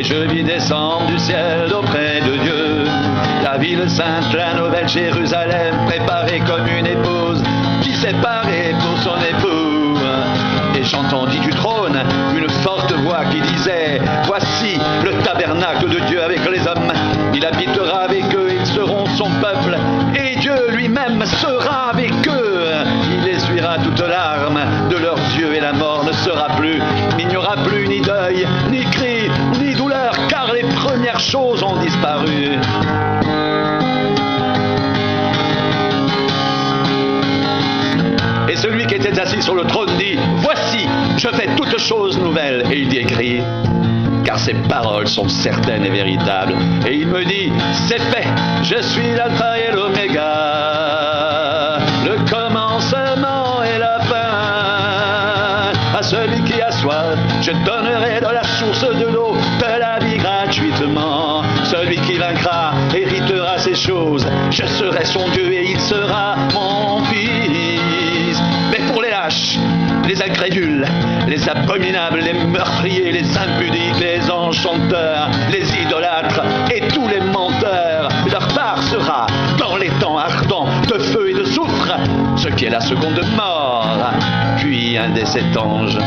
et je vis descendre du ciel auprès de Dieu la ville sainte, la nouvelle Jérusalem, préparée comme une épouse qui s'est parée pour son époux. Et j'entendis du trône une forte voix qui disait: voici le tabernacle de Dieu avec les hommes, il habitera avec eux, ils seront son peuple, et Dieu lui-même sera avec eux. Il essuiera toute larme de leurs yeux et la mort ne sera plus. Il n'y aura plus ni deuil, ni cri, ni douleur, car les premières choses ont disparu. Et celui qui était assis sur le trône dit: voici, je fais toutes choses nouvelles. Et il y écrit, car ces paroles sont certaines et véritables. Et il me dit: c'est fait, je suis l'alpha et l'oméga, le commencement et la fin. À celui qui a soif, je donnerai de la source de l'eau de la vie gratuitement. Celui qui vaincra héritera ces choses. Je serai son Dieu et il sera mon fils. Mais pour les lâches, les incrédules, les abominables, les meurtriers, les impudiques, les enchanteurs, les idolâtres et tous les menteurs, leur part sera dans les temps ardents de feu et de soufre, ce qui est la seconde mort. Puis un des 7 anges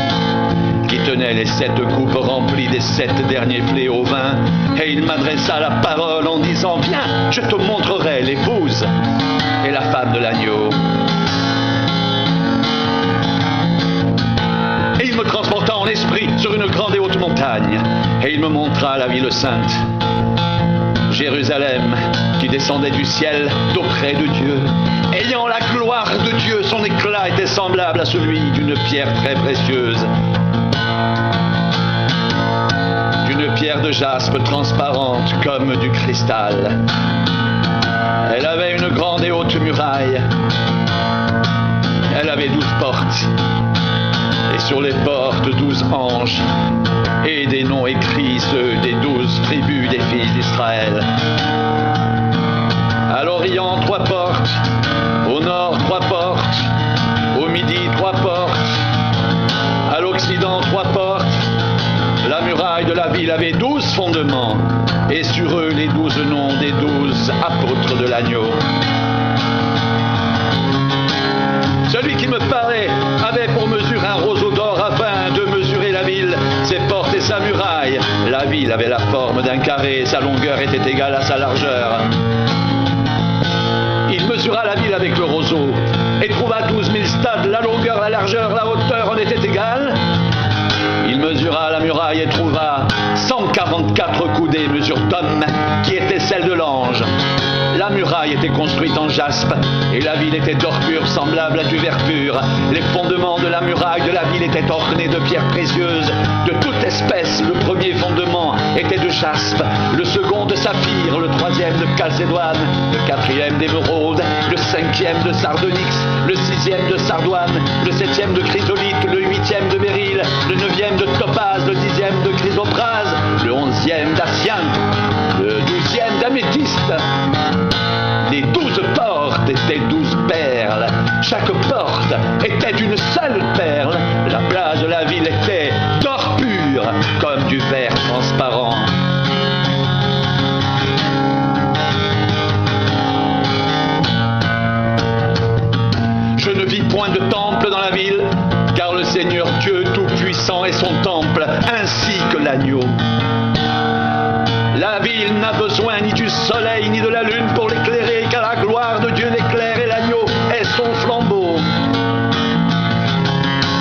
qui tenait les 7 coupes remplies des 7 derniers fléaux vins, et il m'adressa la parole en disant: viens, je te montrerai l'épouse et la femme de l'agneau. Et il me transporta en esprit sur une grande et haute montagne, et il me montra la ville sainte, Jérusalem, qui descendait du ciel d'auprès de Dieu, ayant la gloire de Dieu. Son éclat était semblable à celui d'une pierre très précieuse, d'une pierre de jaspe transparente comme du cristal. Elle avait une grande et haute muraille. Elle avait 12 portes, et sur les portes 12 anges, et des noms écrits, ceux des 12 tribus des fils d'Israël. À l'Orient 3 portes, au Nord 3 portes, au Midi 3 portes, à l'Occident 3 portes. La muraille de la ville avait 12 fondements, et sur eux les 12 noms des 12 apôtres de l'agneau. Celui qui me parlait avait pour mesure un roseau d'or afin de mesurer la ville, ses portes et sa muraille. La ville avait la forme d'un carré, sa longueur était égale à sa largeur. Il mesura la ville avec le roseau et trouva 12 000 stades. La longueur, la largeur, la hauteur en étaient égales. Il mesura la muraille et trouva 144 coudées, mesure d'homme, qui était celle de l'ange. La muraille était construite en jaspe, et la ville était d'or pur, semblable à du verre pur. Les fondements de la muraille de la ville étaient ornés de pierres précieuses, de toute espèce. Le premier fondement était de jaspe, le second de saphir, le troisième de calcédoine, le quatrième d'émeraude, le cinquième de sardonyx, le sixième de sardoine, le septième de chrysolite, le huitième de béryl, le neuvième de topaz, le dixième de chrysoprase, le 11e d'hyacinthe, le 12e d'améthyste. Les 12 portes étaient 12 perles. Chaque porte était d'une seule perle. La place de la ville était d'or pur, comme du verre transparent. Je ne vis point de temple dans la ville, car le Seigneur Dieu Tout-Puissant est son temple, ainsi que l'agneau. La ville n'a besoin ni du soleil ni de la lune pour l'éclairer, car la gloire de Dieu l'éclaire et l'agneau est son flambeau.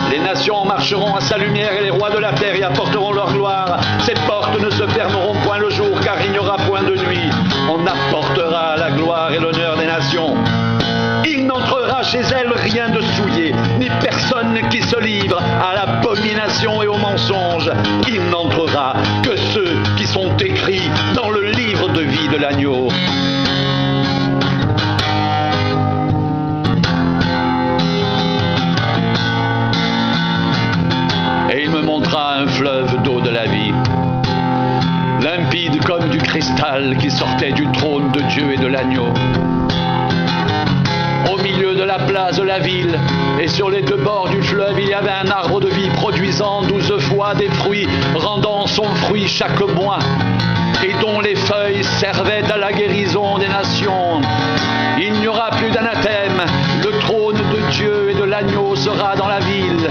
Les nations marcheront à sa lumière et les rois de la terre y apporteront leur gloire. Ses portes ne se fermeront point le jour, car il n'y aura point de nuit. On apportera la gloire et l'honneur des nations. Il n'entrera chez elle rien de souillé, ni personne qui se livre à l'abomination et au mensonge. Il n'entrera que ceux qui sont écrits dans le livre de vie de l'agneau. Et il me montra un fleuve d'eau de la vie, limpide comme du cristal qui sortait du trône de Dieu et de l'agneau. au milieu de la place de la ville, et sur les deux bords du fleuve, il y avait un arbre de vie produisant 12 fois des fruits, rendant son fruit chaque mois, et dont les feuilles servaient à la guérison des nations. Il n'y aura plus d'anathème, le trône de Dieu et de l'agneau sera dans la ville.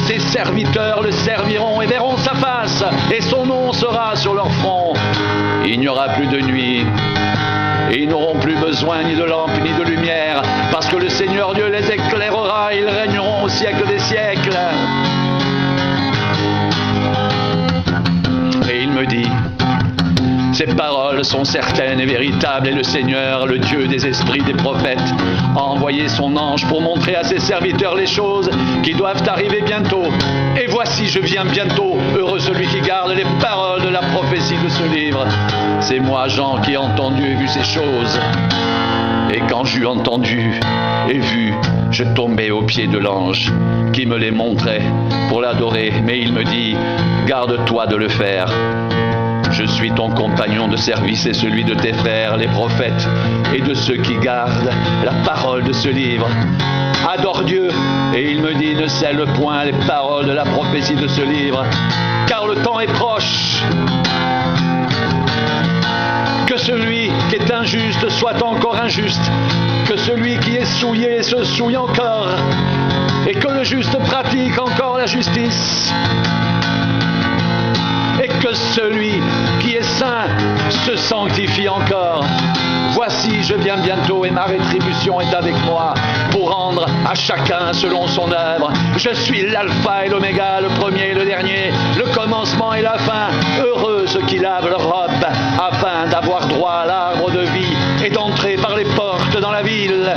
Ses serviteurs le serviront et verront sa face, et son nom sera sur leur front. Il n'y aura plus de nuit, et ils n'auront plus besoin ni de lampe ni de lumière, parce que le Seigneur Dieu les éclairera, et ils régneront au siècle des siècles. Et il me dit: ces paroles sont certaines et véritables, et le Seigneur, le Dieu des esprits des prophètes, a envoyé son ange pour montrer à ses serviteurs les choses qui doivent arriver bientôt. Et voici, je viens bientôt, heureux celui qui garde les paroles de la prophétie de ce livre. C'est moi, Jean, qui ai entendu et vu ces choses. Et quand j'eus entendu et vu, je tombai aux pieds de l'ange qui me les montrait pour l'adorer. Mais il me dit: garde-toi de le faire. Je suis ton compagnon de service et celui de tes frères, les prophètes, et de ceux qui gardent la parole de ce livre. Adore Dieu, et il me dit: ne scelle point les paroles de la prophétie de ce livre, car le temps est proche. Que celui qui est injuste soit encore injuste, que celui qui est souillé se souille encore, et que le juste pratique encore la justice. Et que celui qui est saint se sanctifie encore. Voici, je viens bientôt, et ma rétribution est avec moi, pour rendre à chacun selon son œuvre. Je suis l'alpha et l'oméga, le premier et le dernier, le commencement et la fin. Heureux ceux qui lavent leur robe, afin d'avoir droit à l'arbre de vie et d'entrer par les portes dans la ville.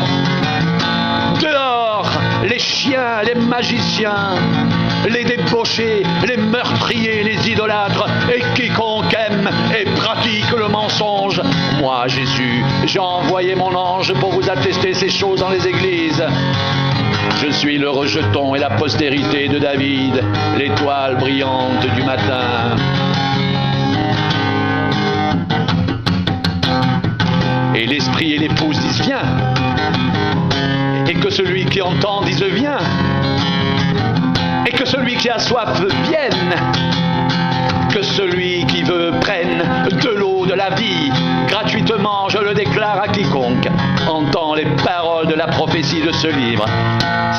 Dehors, les chiens, les magiciens, les débauchés, les meurtriers, les idolâtres, et quiconque aime et pratique le mensonge. Moi, Jésus, j'ai envoyé mon ange pour vous attester ces choses dans les églises. Je suis le rejeton et la postérité de David, l'étoile brillante du matin. Et l'esprit et l'épouse disent: viens. Et que celui qui entend dise: viens. Et que celui qui a soif vienne. Que celui qui veut prenne de l'eau de la vie. Gratuitement, je le déclare à quiconque entend les paroles de la prophétie de ce livre.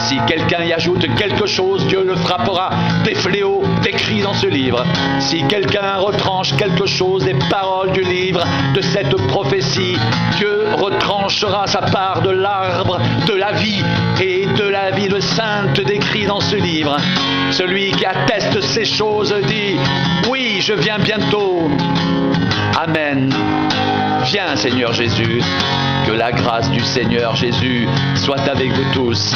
Si quelqu'un y ajoute quelque chose, Dieu le frappera des fléaux décrits dans ce livre. Si quelqu'un retranche quelque chose des paroles du livre de cette prophétie, Dieu retranchera sa part de l'arbre de la vie et de la vie de sainte décrit dans ce livre. Celui qui atteste ces choses dit: oui, je viens bientôt. Amen. Viens, Seigneur Jésus. Que la grâce du Seigneur Jésus soit avec vous tous.